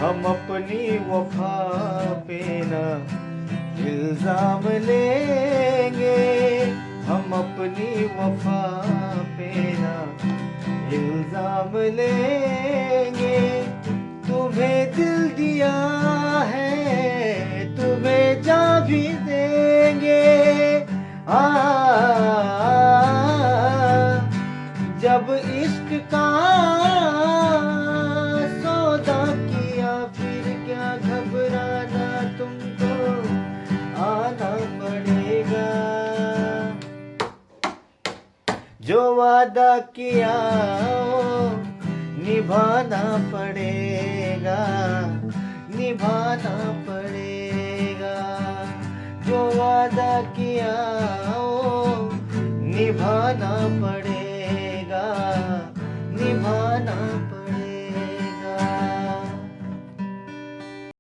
हम अपनी वफा पे ना इल्जाम लेंगे, हम अपनी वफा पे ना इल्जाम लेंगे। तुम्हें दिल दिया है, तुम्हें जान भी देंगे। जब इश्क का सौदा किया, फिर क्या घबराना, तुमको आना पड़ेगा। जो वादा किया वो निभाना पड़ेगा, निभाना पड़ेगा। जो वादा किया वो निभाना पड़ेगा, निभाना